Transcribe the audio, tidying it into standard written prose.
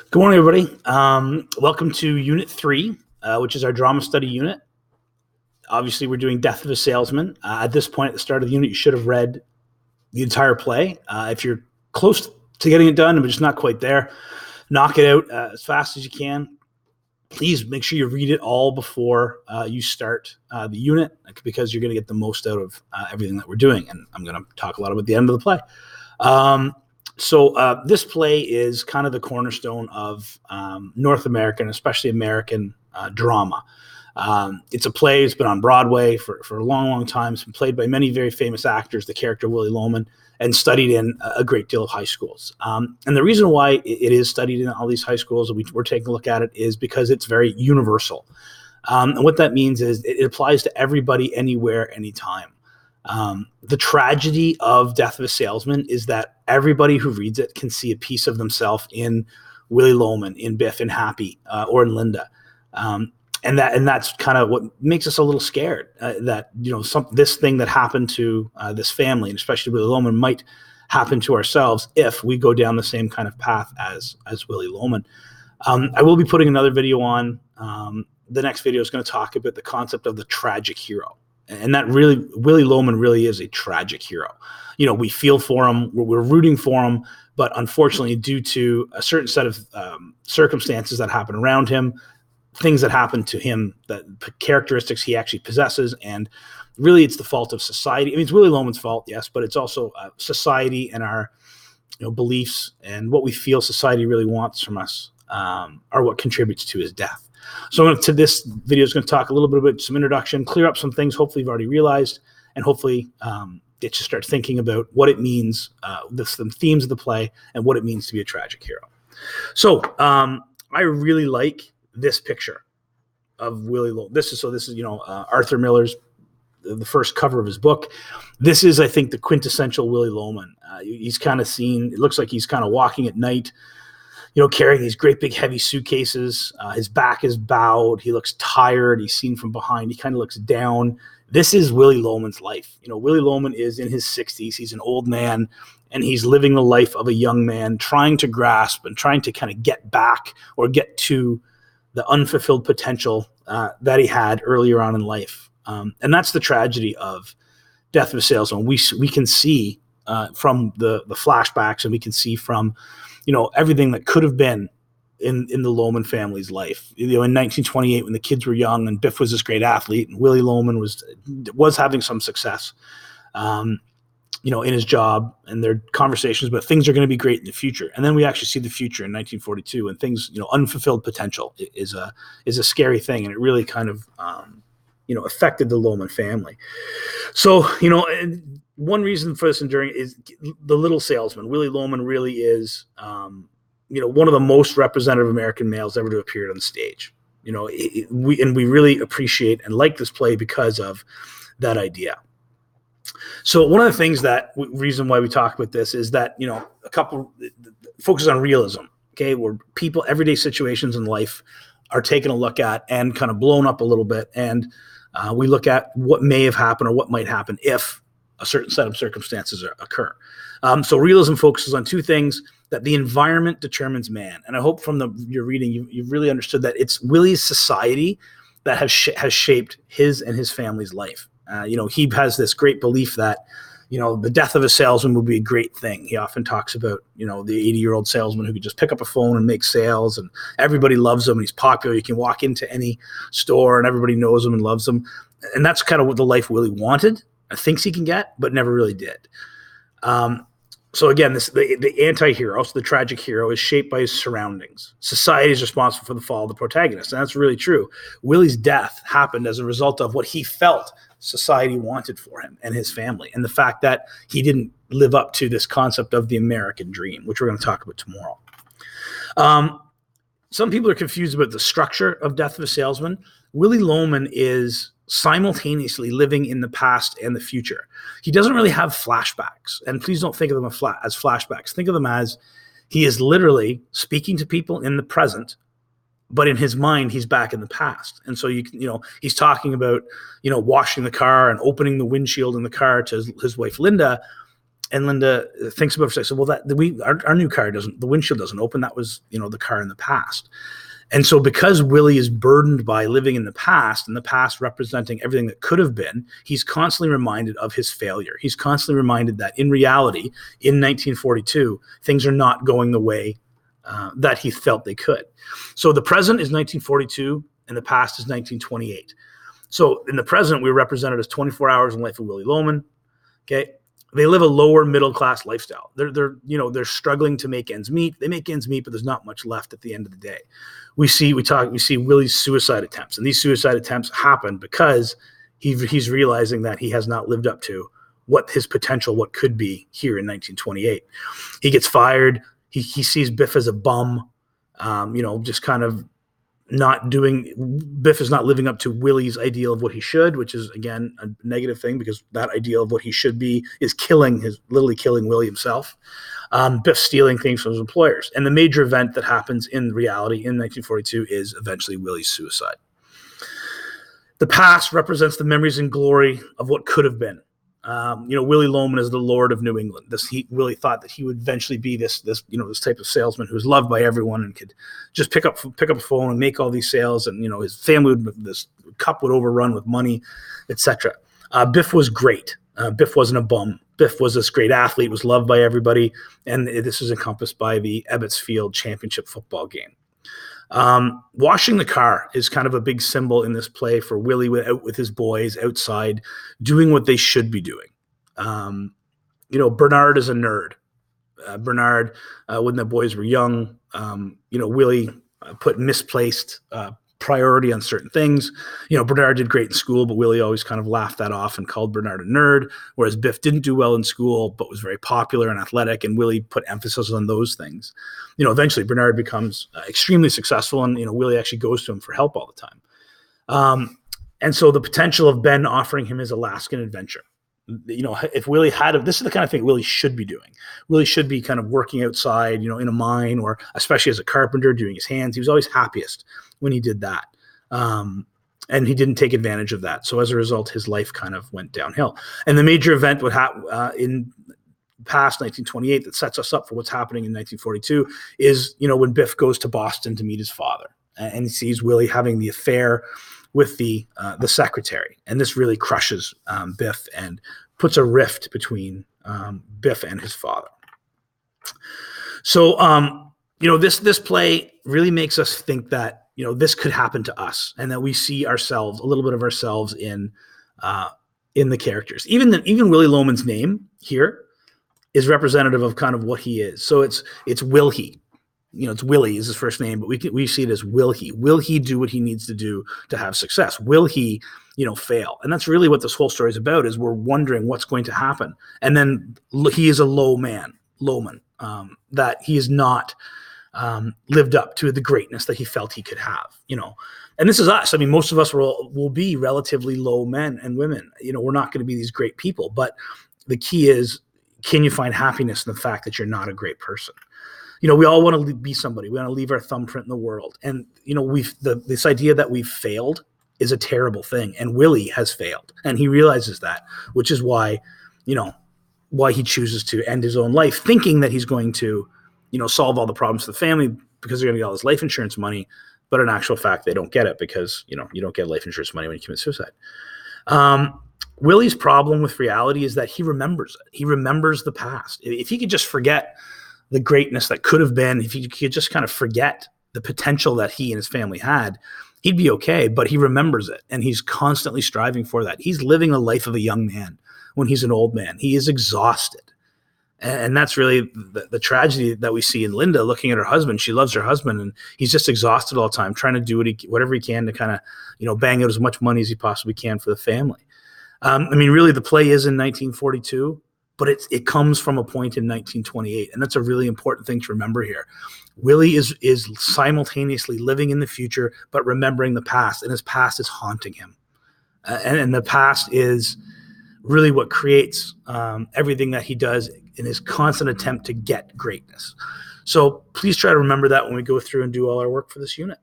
Good morning, everybody. Welcome to Unit 3, which is our drama study unit. Obviously, we're doing Death of a Salesman. At this point, at the start of the unit, you should have read the entire play. If you're close to getting it done, but just not quite there, knock it out as fast as you can. Please make sure you read it all before you start the unit, because you're going to get the most out of everything that we're doing. And I'm going to talk a lot about the end of the play. So this play is kind of the cornerstone of North American, especially American drama. It's a play that's been on Broadway for a long, long time. It's been played by many very famous actors, the character Willy Loman, and studied in a great deal of high schools. And the reason why it is studied in all these high schools, and we're taking a look at it, is because it's very universal. And what that means is it applies to everybody, anywhere, anytime. The tragedy of Death of a Salesman is that everybody who reads it can see a piece of themselves in Willy Loman, in Biff, in Happy, or in Linda. And that's kind of what makes us a little scared, that this thing that happened to this family, and especially Willy Loman, might happen to ourselves if we go down the same kind of path as Willy Loman. I will be putting another video on. The next video is going to talk about the concept of the tragic hero. And that really, Willy Loman really is a tragic hero. We feel for him, we're rooting for him, but unfortunately, due to a certain set of circumstances that happen around him, things that happen to him, that characteristics he actually possesses, and really it's the fault of society. I mean, it's Willy Loman's fault, yes, but it's also society and our beliefs and what we feel society really wants from us are what contributes to his death. So this video is going to talk a little bit about some introduction, clear up some things hopefully you've already realized, and hopefully get you start thinking about what it means, the themes of the play, and what it means to be a tragic hero. So I really like this picture of Willy Loman. This is Arthur Miller's, the first cover of his book. This is, I think, the quintessential Willy Loman. He's kind of seen, it looks like he's kind of walking at night, carrying these great big heavy suitcases. His back is bowed. He looks tired. He's seen from behind. He kind of looks down. This is Willy Loman's life. Willy Loman is in his 60s. He's an old man, and he's living the life of a young man, trying to grasp and trying to kind of get back or get to the unfulfilled potential that he had earlier on in life. And that's the tragedy of Death of a Salesman. We can see from the flashbacks, and we can see from everything that could have been in the Loman family's life. In 1928, when the kids were young and Biff was this great athlete and Willy Loman was having some success, in his job, and their conversations about things are going to be great in the future. And then we actually see the future in 1942, and things, unfulfilled potential is a scary thing, and it really kind of affected the Loman family. So one reason for this enduring is the little salesman. Willy Loman really is, one of the most representative American males ever to appear on the stage. We really appreciate and like this play because of that idea. So one of the things reason why we talk about this is that, a couple focus on realism, okay, where people, everyday situations in life are taken a look at and kind of blown up a little bit. And we look at what may have happened or what might happen if a certain set of circumstances occur. So realism focuses on two things: that the environment determines man. And I hope from your reading, you've really understood that it's Willy's society that has shaped his and his family's life. He has this great belief that, the death of a salesman would be a great thing. He often talks about, the 80-year-old salesman who could just pick up a phone and make sales, and everybody loves him, and he's popular. You can walk into any store and everybody knows him and loves him. And that's kind of what the life Willy wanted, thinks he can get, but never really did. So again, the anti-hero, so the tragic hero, is shaped by his surroundings. Society is responsible for the fall of the protagonist, and that's really true. Willy's death happened as a result of what he felt society wanted for him and his family, and the fact that he didn't live up to this concept of the American dream, which we're going to talk about tomorrow. Some people are confused about the structure of Death of a Salesman. Willy Loman is simultaneously living in the past and the future. He doesn't really have flashbacks, and please don't think of them as flashbacks. Think of them as he is literally speaking to people in the present, but in his mind, he's back in the past. And so, he's talking about, washing the car and opening the windshield in the car to his wife, Linda. And Linda thinks about it for a second. Well, our new car the windshield doesn't open. That was, the car in the past. And so because Willie is burdened by living in the past, and the past representing everything that could have been, he's constantly reminded of his failure. He's constantly reminded that in reality, in 1942, things are not going the way that he felt they could. So the present is 1942, and the past is 1928. So in the present, we're represented as 24 hours in the life of Willie Loman. Okay. They live a lower middle class lifestyle. They're struggling to make ends meet. They make ends meet, but there's not much left at the end of the day. We see Willie's suicide attempts, and these suicide attempts happen because he's realizing that he has not lived up to what his potential, what could be here in 1928. He gets fired. He sees Biff as a bum, just kind of Biff is not living up to Willie's ideal of what he should, which is, again, a negative thing, because that ideal of what he should be is literally killing Willie himself. Biff stealing things from his employers. And the major event that happens in reality in 1942 is eventually Willie's suicide. The past represents the memories and glory of what could have been. Willie Loman is the Lord of New England. Willie thought that he would eventually be this type of salesman who's loved by everyone and could just pick up a phone and make all these sales, and his family this cup would overrun with money, etc. Biff was great. Biff wasn't a bum. Biff was this great athlete, was loved by everybody, and this is encompassed by the Ebbets Field championship football game. Washing the car is kind of a big symbol in this play for Willie out with his boys outside doing what they should be doing. Bernard is a nerd. Bernard, when the boys were young, Willie put misplaced priority on certain things. Bernard did great in school, but Willie always kind of laughed that off and called Bernard a nerd, whereas Biff didn't do well in school, but was very popular and athletic, and Willie put emphasis on those things. Eventually Bernard becomes extremely successful, and, Willie actually goes to him for help all the time. And so the potential of Ben offering him his Alaskan adventure, if Willie this is the kind of thing Willie should be doing. Willie should be kind of working outside, in a mine, or especially as a carpenter doing his hands. He was always happiest when he did that. And he didn't take advantage of that. So as a result, his life kind of went downhill. And the major event would happen in past 1928 that sets us up for what's happening in 1942 is, when Biff goes to Boston to meet his father, and he sees Willie having the affair with the secretary. And this really crushes Biff and puts a rift between Biff and his father. So, this play really makes us think that, this could happen to us, and that we see a little bit of ourselves in the characters. Even Willie Loman's name here is representative of kind of what he is. So it's will he. It's Willie is his first name, but we see it as will he. Will he do what he needs to do to have success? Will he, fail? And that's really what this whole story is about, is we're wondering what's going to happen. And then he is a Loman, that he is not lived up to the greatness that he felt he could have, And this is us. I mean, most of us will be relatively low men and women. We're not going to be these great people, but the key is, can you find happiness in the fact that you're not a great person? We all want to be somebody. We want to leave our thumbprint in the world. And, this idea that we've failed is a terrible thing. And Willie has failed. And he realizes that, which is why he chooses to end his own life, thinking that he's going to, solve all the problems for the family because they're going to get all this life insurance money. But in actual fact, they don't get it because, you don't get life insurance money when you commit suicide. Willie's problem with reality is that he remembers it. He remembers the past. If he could just forget the greatness that could have been, if he could just kind of forget the potential that he and his family had, he'd be okay. But he remembers it, and he's constantly striving for that. He's living the life of a young man when he's an old man. He is exhausted. And that's really the tragedy that we see in Linda looking at her husband. She loves her husband, and he's just exhausted all the time, trying to do whatever he can to kind of, bang out as much money as he possibly can for the family. Really, the play is in 1942, but it comes from a point in 1928, and that's a really important thing to remember here. Willie is simultaneously living in the future, but remembering the past, and his past is haunting him. And the past is really what creates everything that he does in his constant attempt to get greatness. So please try to remember that when we go through and do all our work for this unit.